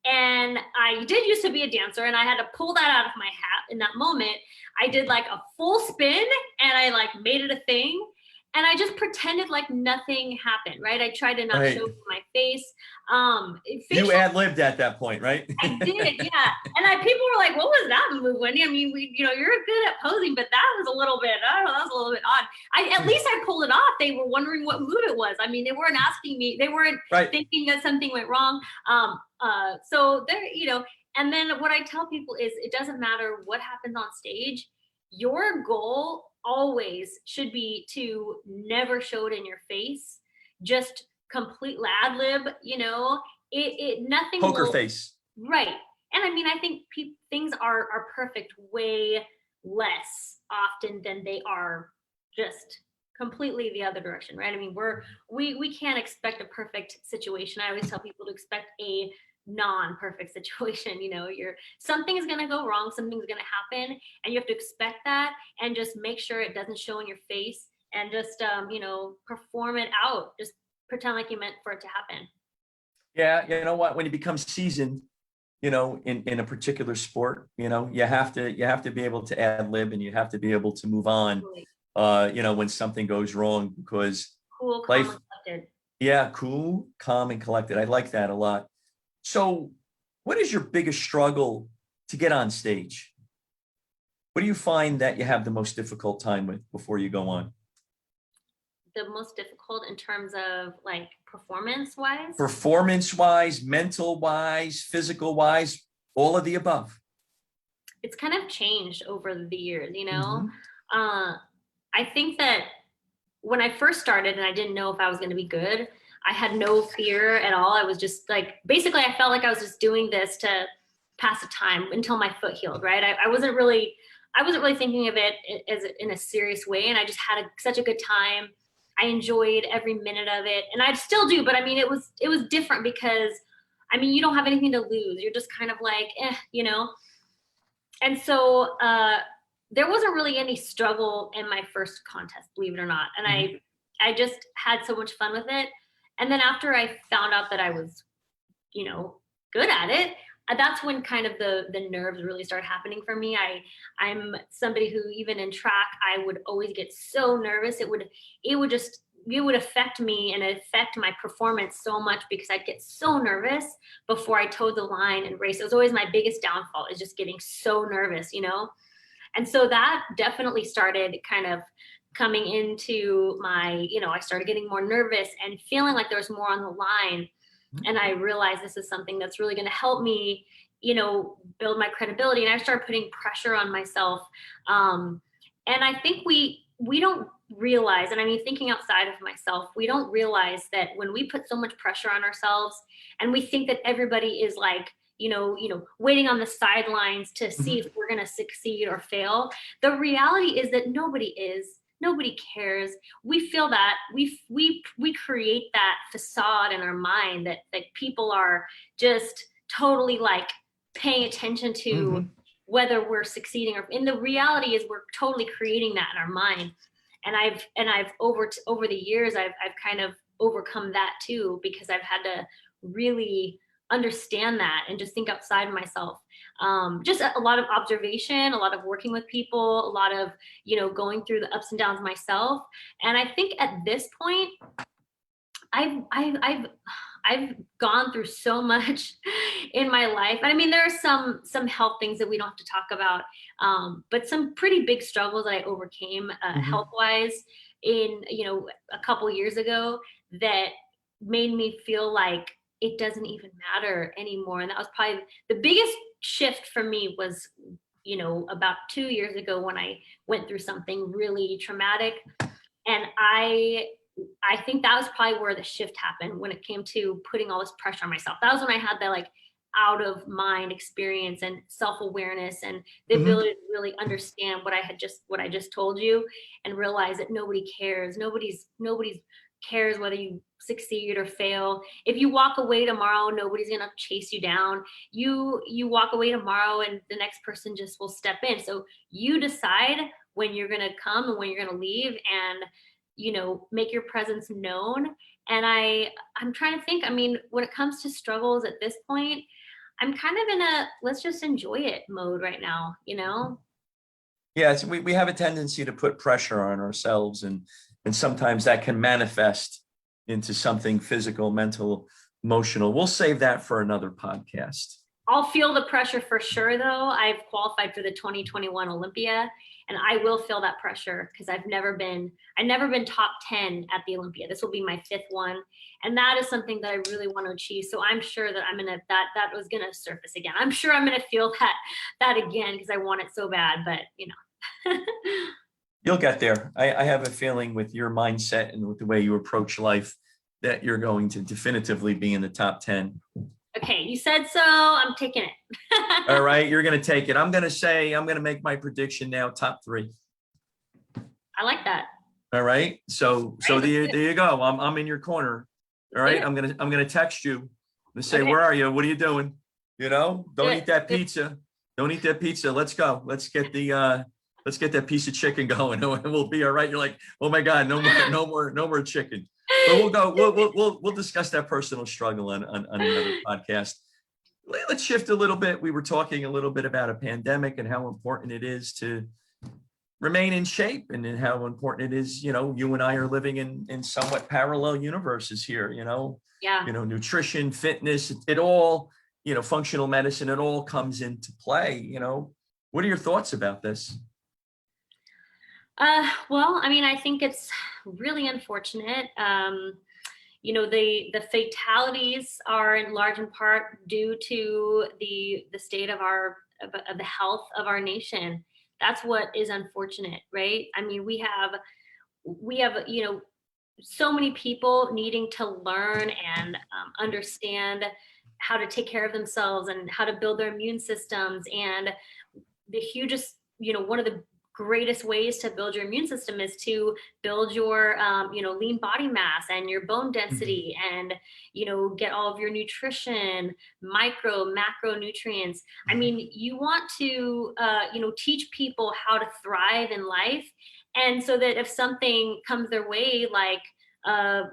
Speaker 2: And I did used to be a dancer, and I had to pull that out of my hat in that moment. I did like a full spin and I like made it a thing. And I just pretended like nothing happened, right? I tried to not
Speaker 1: Right.
Speaker 2: show my face.
Speaker 1: You
Speaker 2: Facial
Speaker 1: ad-libbed at that point, right?
Speaker 2: I did, yeah. And people were like, "What was that move, Wendy?" I mean, you're good at posing, but that was a little bit, I don't know, that was a little bit odd. At least I pulled it off. They were wondering what move it was. I mean, they weren't asking me. They weren't
Speaker 1: Right.
Speaker 2: thinking that something went wrong. So there, and then what I tell people is, it doesn't matter what happens on stage. Your goal always should be to never show it in your face. Just complete ad lib, nothing
Speaker 1: Poker
Speaker 2: will.
Speaker 1: face.
Speaker 2: Right. And I mean, I think things are perfect way less often than they are just completely the other direction, right? I mean, we can't expect a perfect situation. I always tell people to expect a non-perfect situation. Something is going to go wrong, something's going to happen, and you have to expect that and just make sure it doesn't show in your face, and just perform it out. Just pretend like you meant for it to happen.
Speaker 1: Yeah, you know what? When you become seasoned, in a particular sport, you have to be able to ad lib, and you have to be able to move on, when something goes wrong, because
Speaker 2: Cool, calm,
Speaker 1: life,
Speaker 2: and collected.
Speaker 1: yeah, cool, calm, and collected. I like that a lot. So, what is your biggest struggle to get on stage? What do you find that you have the most difficult time with before you go on?
Speaker 2: The most difficult in terms of like performance wise?
Speaker 1: Performance-wise, mental-wise, physical-wise, all of the above.
Speaker 2: It's kind of changed over the years,
Speaker 1: Mhm.
Speaker 2: I think that when I first started and I didn't know if I was going to be good, I had no fear at all. I was just like, basically, I felt like I was just doing this to pass the time until my foot healed, right? I wasn't really thinking of it as in a serious way, and I just had such a good time. I enjoyed every minute of it, and I still do. But I mean, it was different because, I mean, you don't have anything to lose. You're just kind of like, And so there wasn't really any struggle in my first contest, believe it or not. And
Speaker 1: Mhm.
Speaker 2: I just had so much fun with it. And then after I found out that I was, good at it, that's when kind of the nerves really started happening for me. I'm somebody who, even in track, I would always get so nervous. It would affect me and affect my performance so much, because I'd get so nervous before I towed the line and race. It was always my biggest downfall, is just getting so nervous, And so that definitely started kind of coming into my, I started getting more nervous and feeling like there was more on the line. And I realized this is something that's really going to help me, build my credibility. And I started putting pressure on myself. And I think we don't realize, and I mean, thinking outside of myself, we don't realize that when we put so much pressure on ourselves, and we think that everybody is like, waiting on the sidelines to see if we're going to succeed or fail. The reality is that nobody is. Nobody cares. We feel that we create that facade in our mind that people are just totally like paying attention to whether we're succeeding, and the reality is we're totally creating that in our mind. And I've over the years, I've kind of overcome that too, because I've had to really understand that and just think outside myself. Just a lot of observation, a lot of working with people, a lot of, going through the ups and downs myself. And I think at this point, I've gone through so much in my life. And I mean, there are some health things that we don't have to talk about, but some pretty big struggles that I overcame health-wise in, a couple years ago, that made me feel like it doesn't even matter anymore. And that was probably the biggest shift for me, was, about 2 years ago, when I went through something really traumatic. And I think that was probably where the shift happened, when it came to putting all this pressure on myself. That was when I had that, like, out of mind experience and self-awareness and the ability to really understand what I just told you, and realize that nobody cares. Nobody's cares whether you succeed or fail. If you walk away tomorrow, nobody's gonna chase you down. You walk away tomorrow and the next person just will step in. So you decide when you're gonna come and when you're gonna leave, and make your presence known. And I'm trying to think, I mean, when it comes to struggles at this point, I'm kind of in a let's just enjoy it mode right now,
Speaker 1: Yeah, we have a tendency to put pressure on ourselves, and sometimes that can manifest into something physical, mental, emotional. We'll save that for another podcast.
Speaker 2: I'll feel the pressure for sure, though. I've qualified for the 2021 Olympia, and I will feel that pressure because I've never been top 10 at the Olympia. This will be my 5th one, and that is something that I really want to achieve. So I'm sure that that was gonna surface again. I'm sure I'm gonna feel that again because I want it so bad. But
Speaker 1: You'll get there. I have a feeling with your mindset and with the way you approach life that you're going to definitively be in the top 10.
Speaker 2: Okay, you said so. I'm taking it.
Speaker 1: All right, you're going to take it. I'm going to make my prediction now, top 3.
Speaker 2: I like that.
Speaker 1: All right. So there you go. I'm in your corner. All right. I'm going to text you and say, okay, where are you? What are you doing? Don't eat that pizza. Don't eat that pizza. Let's go. Let's get that piece of chicken going. And we'll be all right. You're like, oh my God, no more chicken. But we'll discuss that personal struggle on another podcast. Let's shift a little bit. We were talking a little bit about a pandemic and how important it is to remain in shape, and how important it is, you and I are living in somewhat parallel universes here,
Speaker 2: Yeah.
Speaker 1: Nutrition, fitness, it all, functional medicine, it all comes into play. What are your thoughts about this?
Speaker 2: Well, I mean, I think it's really unfortunate. The fatalities are in large in part due to the state of the health of our nation. That's what is unfortunate, right? I mean, we have so many people needing to learn and understand how to take care of themselves and how to build their immune systems. And the hugest, one of the greatest ways to build your immune system is to build your lean body mass and your bone density, and get all of your nutrition, macro nutrients. I mean, you want to teach people how to thrive in life, and so that if something comes their way, like a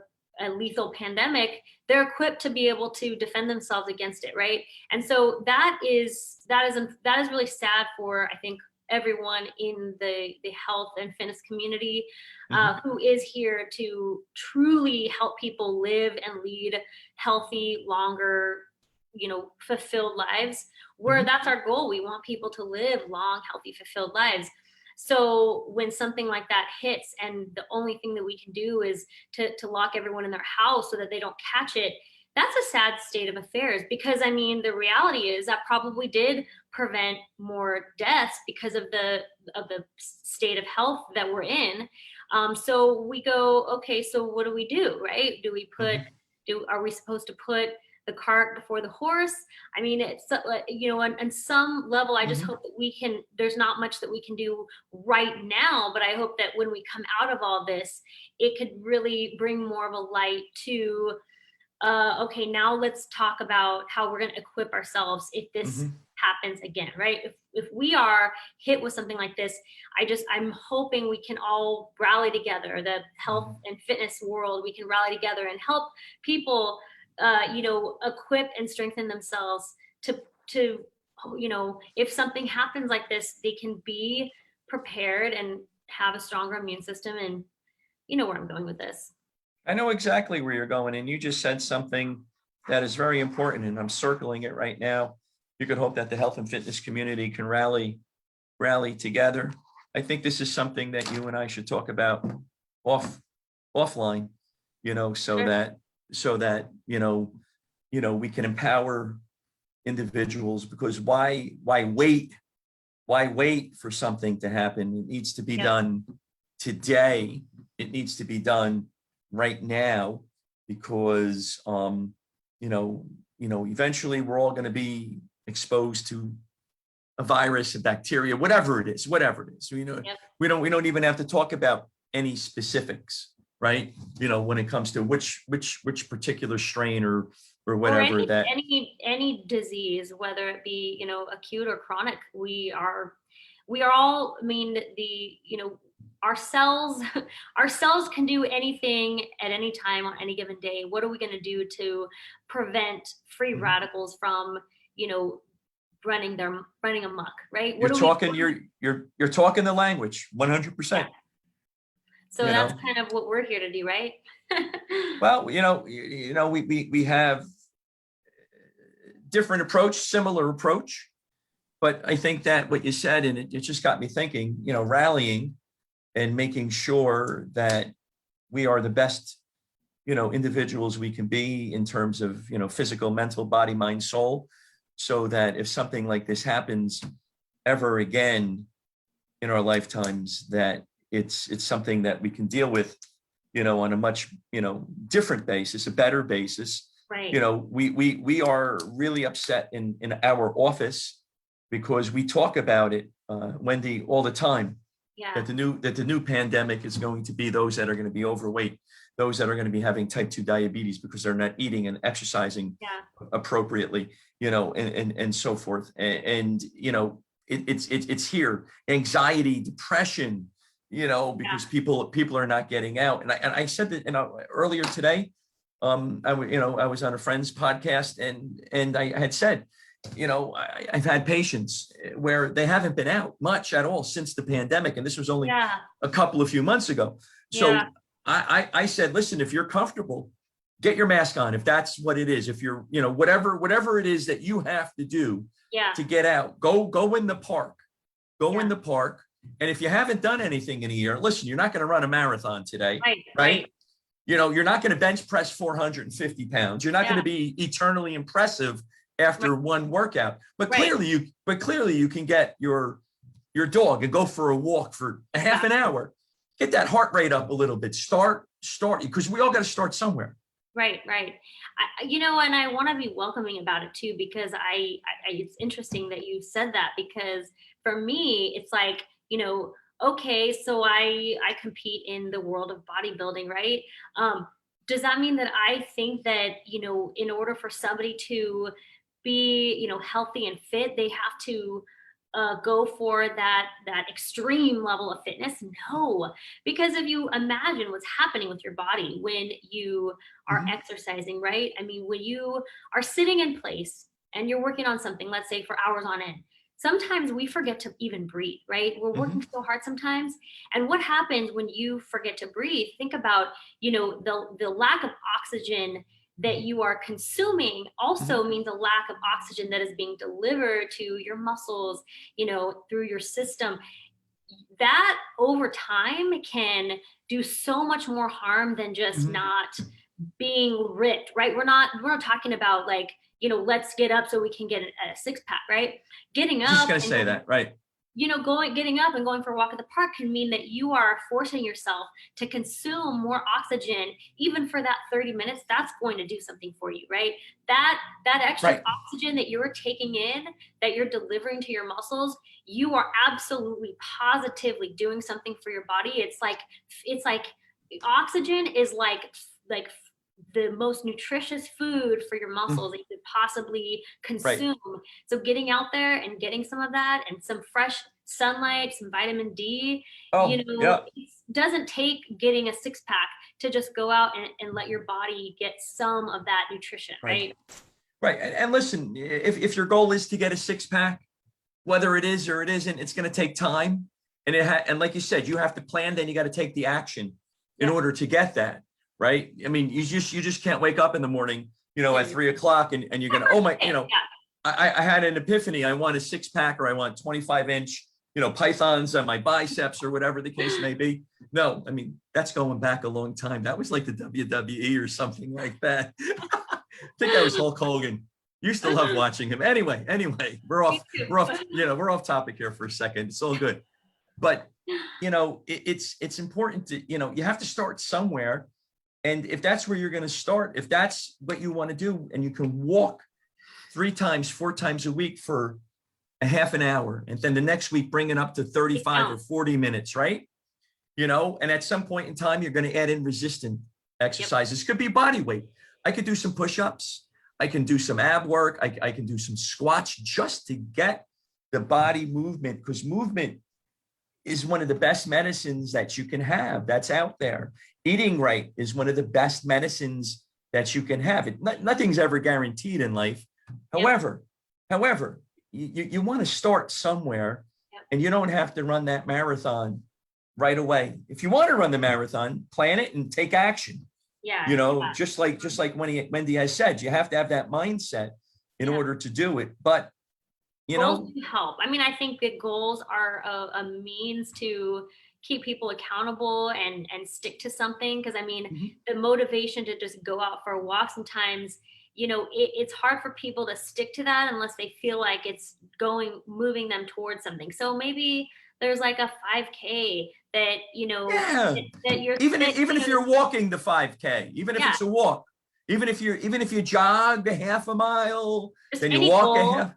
Speaker 2: lethal pandemic, they're equipped to be able to defend themselves against it, right? And so that is really sad for, I think, everyone in the health and fitness community who is here to truly help people live and lead healthy, longer, fulfilled lives, where that's our goal. We want people to live long, healthy, fulfilled lives. So when something like that hits, and the only thing that we can do is to lock everyone in their house so that they don't catch it, that's a sad state of affairs. Because I mean, the reality is that probably did prevent more deaths because of the state of health that we're in. So we go, okay, so what do we do, right? Are we supposed to put the cart before the horse? I mean, it's on some level, I just hope that there's not much that we can do right now, but I hope that when we come out of all this, it could really bring more of a light to okay, now let's talk about how we're going to equip ourselves if this happens again, right? If we are hit with something like this, I'm hoping we can all rally together, the health and fitness world, we can rally together and help people, equip and strengthen themselves to, if something happens like this, they can be prepared and have a stronger immune system. And you know where I'm going with this.
Speaker 1: I know exactly where you're going, and you just said something that is very important, and I'm circling it right now. You could hope that the health and fitness community can rally together. I think this is something that you and I should talk about offline, so that we can empower individuals, because why wait for something to happen? It needs to be done today. It needs to be done right now, because eventually we're all going to be exposed to a virus, a bacteria, whatever it is.
Speaker 2: Yep.
Speaker 1: We don't even have to talk about any specifics, right? When it comes to which particular strain or whatever
Speaker 2: or
Speaker 1: that.
Speaker 2: any disease, whether it be, acute or chronic, we are all, I mean, our cells can do anything at any time on any given day. What are we going to do to prevent free radicals from, running amok, right?
Speaker 1: You're talking the language 100%.
Speaker 2: Yeah. So that's kind of what we're here to do, right?
Speaker 1: Well, we have different approach, similar approach, but I think that what you said, and it just got me thinking, rallying and making sure that we are the best, individuals we can be in terms of, physical, mental, body, mind, soul, so that if something like this happens ever again in our lifetimes, that it's something that we can deal with, on a much, different basis, a better basis.
Speaker 2: Right.
Speaker 1: We are really upset in our office because we talk about it, Wendy, all the time.
Speaker 2: Yeah.
Speaker 1: That the new pandemic is going to be those that are going to be overweight, those that are going to be having type 2 diabetes because they're not eating and exercising appropriately, and so forth. And it's here. Anxiety, depression, because people are not getting out. And I said that earlier today. I was on a friend's podcast and I had said, I've had patients where they haven't been out much at all since the pandemic. And this was only a few months ago. So I said, listen, if you're comfortable, get your mask on. If that's what it is, if you're, whatever it is that you have to do to get out, go in the park, in the park. And if you haven't done anything in a year, listen, you're not going to run a marathon today, right? You're not going to bench press 450 pounds. You're not going to be eternally impressive after one workout, but clearly you can get your dog and go for a walk for a half an hour, get that heart rate up a little bit, start, because we all got to start somewhere. Right.
Speaker 2: And I want to be welcoming about it too, because it's interesting that you said that, because for me, it's like, okay, so I compete in the world of bodybuilding, right? Does that mean that I think that, in order for somebody to be, healthy and fit, they have to go for that extreme level of fitness? No, because if you imagine what's happening with your body when you are exercising, right? I mean, when you are sitting in place and you're working on something, let's say for hours on end, sometimes we forget to even breathe, right? We're working so hard sometimes. And what happens when you forget to breathe? Think about, the lack of oxygen that you are consuming also means a lack of oxygen that is being delivered to your muscles, through your system. That over time can do so much more harm than just not being ripped, right? We're not talking about like, let's get up so we can get a six pack, right? Getting up.
Speaker 1: Just gonna say that, right?
Speaker 2: Getting up and going for a walk at the park can mean that you are forcing yourself to consume more oxygen, even for that 30 minutes. That's going to do something for you, right? That extra oxygen that you're taking in, that you're delivering to your muscles, you are absolutely positively doing something for your body. It's like oxygen is like the most nutritious food for your muscles that you could possibly consume. So getting out there and getting some of that and some fresh sunlight, some vitamin D, it doesn't take getting a six pack to just go out and let your body get some of that nutrition, right?
Speaker 1: Right. And listen, if your goal is to get a six pack, whether it is or it isn't, it's going to take time. And like you said, you have to plan, then you got to take the action in order to get that. Right. I mean, you just can't wake up in the morning, at 3 o'clock and you're going to, I had an epiphany. I want a six pack, or I want 25-inch, pythons on my biceps, or whatever the case may be. No, I mean, that's going back a long time. That was like the WWE or something like that. I think that was Hulk Hogan. Used to love watching him. Anyway, we're off topic here for a second. It's all good. But, it's important to, you have to start somewhere. And if that's where you're going to start, if that's what you want to do, and you can walk 3 times, 4 times a week for a half an hour. And then the next week, bring it up to 35 or 40 minutes, right? You know, and at some point in time, you're going to add in resistant exercises. Could be body weight. I could do some push-ups. I can do some ab work. I can do some squats just to get the body movement, because movement is one of the best medicines that you can have that's out there. Eating right is one of the best medicines that you can have. Nothing's ever guaranteed in life. However, you want to start somewhere, and you don't have to run that marathon right away. If you want to run the marathon, plan it and take action.
Speaker 2: Yeah.
Speaker 1: You know, just like Wendy has said, you have to have that mindset in order to do it. But you
Speaker 2: goals
Speaker 1: know,
Speaker 2: help. I mean, I think that goals are a means to keep people accountable and stick to something. Because I mean, the motivation to just go out for a walk sometimes, you know, it's hard for people to stick to that unless they feel like it's moving them towards something. So maybe there's like a 5K that, you know, that you're
Speaker 1: even if you're walking the 5K, even if it's a walk, even if you jog a half a mile,
Speaker 2: just
Speaker 1: then you walk a half,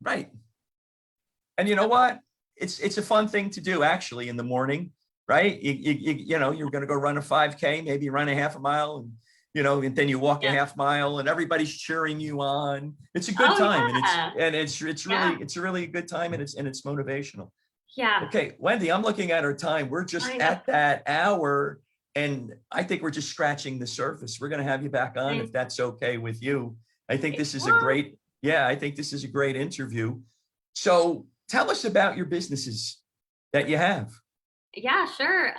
Speaker 1: right? And you know what? It's a fun thing to do actually in the morning, right? You know, you're going to go run a 5K, maybe run a half a mile, and you know, and then you walk a half mile, and everybody's cheering you on. It's a good time, and it's a really good time, and it's motivational.
Speaker 2: Yeah.
Speaker 1: Okay, Wendy, I'm looking at our time. We're just at that hour, and I think we're just scratching the surface. We're going to have you back on if that's okay with you. I think this is a great interview. So tell us about your businesses that you have.
Speaker 2: Yeah, sure.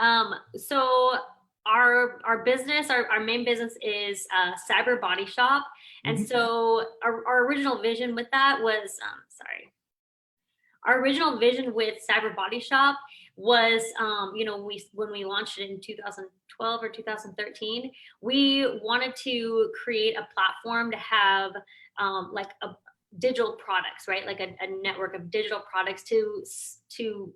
Speaker 2: So our business, our main business is Cyber Body Shop. And so our original vision with that was, our original vision with Cyber Body Shop was, you know, when we launched it in 2012 or 2013, we wanted to create a platform to have like a digital products, right? Like a network of digital products to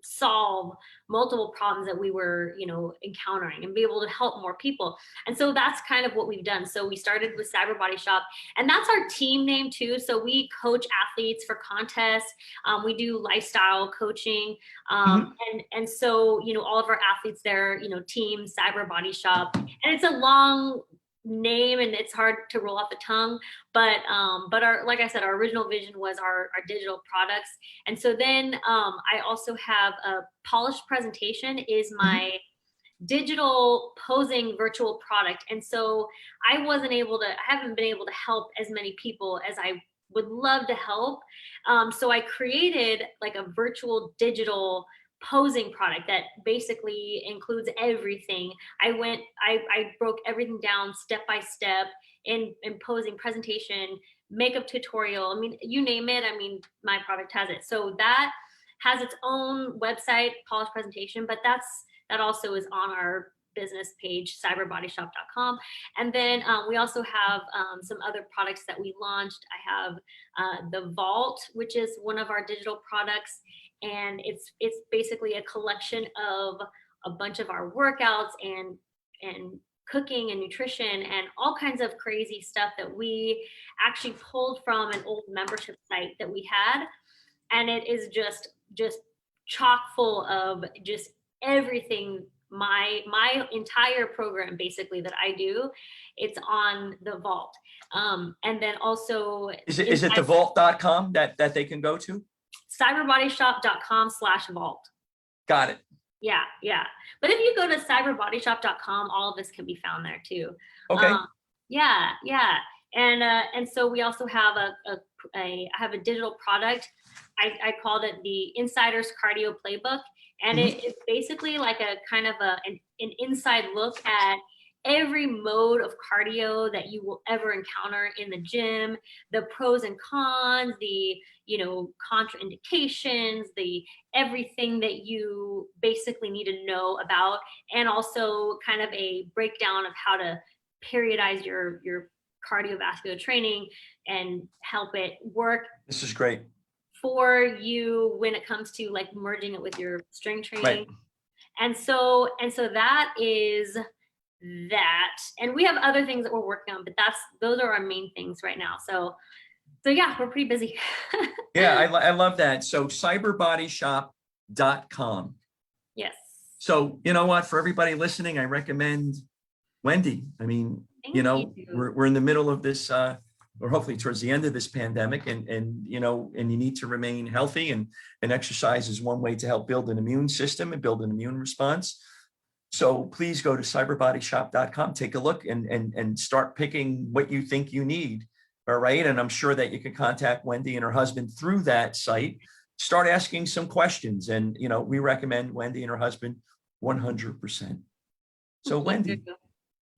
Speaker 2: solve multiple problems that we were, you know, encountering and be able to help more people. And so that's kind of what we've done. So we started with Cyber Body Shop, and that's our team name too. So we coach athletes for contests. We do lifestyle coaching. And so, you know, all of our athletes there, you know, team Cyber Body Shop, and it's a long name and it's hard to roll off the tongue, but our, like I said, our original vision was our digital products. And so then I also have a Polished Presentation is my digital posing virtual product. And so I haven't been able to help as many people as I would love to help. So I created like a virtual digital posing product that basically includes everything. I broke everything down step by step in posing, presentation, makeup tutorial. I mean, you name it. I mean, my product has it. So that has its own website, Polished Presentation, but that also is on our business page, cyberbodyshop.com. And then we also have some other products that we launched. I have the Vault, which is one of our digital products. And it's basically a collection of a bunch of our workouts and cooking and nutrition and all kinds of crazy stuff that we actually pulled from an old membership site that we had. And it is just chock full of just everything. My entire program basically that I do, it's on the Vault. And then also
Speaker 1: is it the vault.com that they can go to?
Speaker 2: cyberbodyshop.com/vault.
Speaker 1: Got it.
Speaker 2: Yeah. But if you go to cyberbodyshop.com, all of this can be found there too.
Speaker 1: Okay.
Speaker 2: Yeah. And so we also have I have a digital product. I called it the Insider's Cardio Playbook. And it's basically like a kind of an inside look at every mode of cardio that you will ever encounter in the gym, the pros and cons, the, you know, contraindications, the everything that you basically need to know about, and also kind of a breakdown of how to periodize your cardiovascular training and help it work.
Speaker 1: This is great
Speaker 2: for you when it comes to like merging it with your strength training.
Speaker 1: Right.
Speaker 2: And so that is that. And we have other things that we're working on, but those are our main things right now. So So yeah, we're pretty busy.
Speaker 1: Yeah, I love that. So cyberbodyshop.com.
Speaker 2: Yes.
Speaker 1: So you know what, for everybody listening, I recommend Wendy. I mean,
Speaker 2: Thank
Speaker 1: you know,
Speaker 2: you.
Speaker 1: we're in the middle of this, or hopefully towards the end of this pandemic, and you know, and you need to remain healthy, and exercise is one way to help build an immune system and build an immune response. So please go to cyberbodyshop.com, take a look, and start picking what you think you need. All right. And I'm sure that you can contact Wendy and her husband through that site. Start asking some questions. And, you know, we recommend Wendy and her husband 100%. So, Wendy,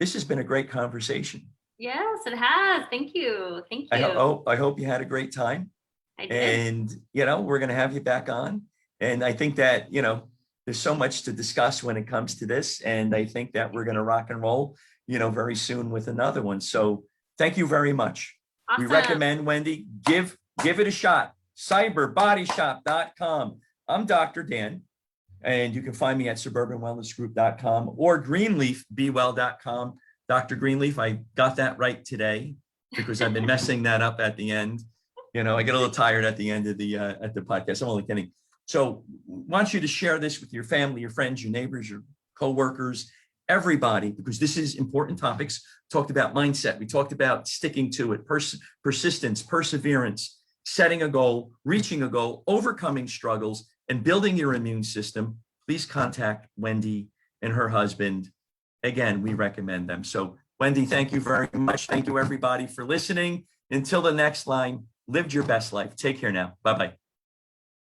Speaker 1: this has been a great conversation.
Speaker 2: Yes, it has. Thank you. Thank you.
Speaker 1: I hope you had a great time.
Speaker 2: I did.
Speaker 1: And, you know, we're going to have you back on. And I think that, you know, there's so much to discuss when it comes to this. And I think that we're going to rock and roll, you know, very soon with another one. So thank you very much.
Speaker 2: Awesome.
Speaker 1: We recommend, Wendy, give it a shot. Cyberbodyshop.com. I'm Dr. Dan, and you can find me at suburbanwellnessgroup.com or greenleafbewell.com. Dr. Greenleaf, I got that right today because I've been messing that up at the end. You know, I get a little tired at the end of the podcast. I'm only kidding. So want you to share this with your family, your friends, your neighbors, your coworkers, everybody, because this is important topics. Talked about mindset. We talked about sticking to it, persistence, perseverance, setting a goal, reaching a goal, overcoming struggles, and building your immune system. Please contact Wendy and her husband. Again, we recommend them. So Wendy, thank you very much. Thank you everybody for listening. Until the next line, live your best life. Take care now. Bye-bye.